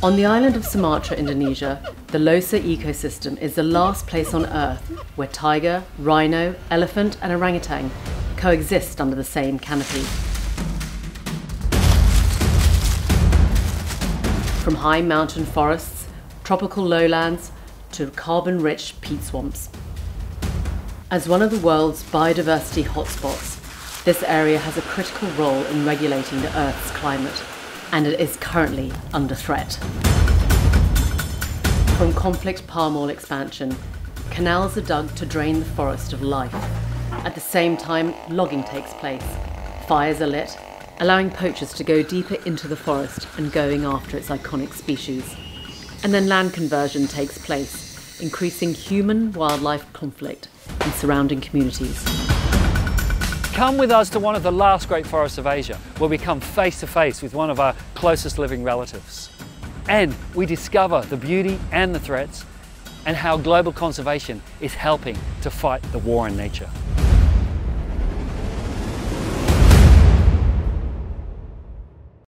On the island of Sumatra, Indonesia, the Leuser Ecosystem is the last place on Earth where tiger, rhino, elephant and orangutan coexist under the same canopy. From high mountain forests, tropical lowlands to carbon-rich peat swamps. As one of the world's biodiversity hotspots, this area has a critical role in regulating the Earth's climate, and it is currently under threat. From conflict palm oil expansion, canals are dug to drain the forest of life. At the same time, logging takes place. Fires are lit, allowing poachers to go deeper into the forest and going after its iconic species. And then land conversion takes place, increasing human-wildlife conflict in surrounding communities. Come with us to one of the last great forests of Asia, where we come face to face with one of our closest living relatives. And we discover the beauty and the threats, and how global conservation is helping to fight the war on nature.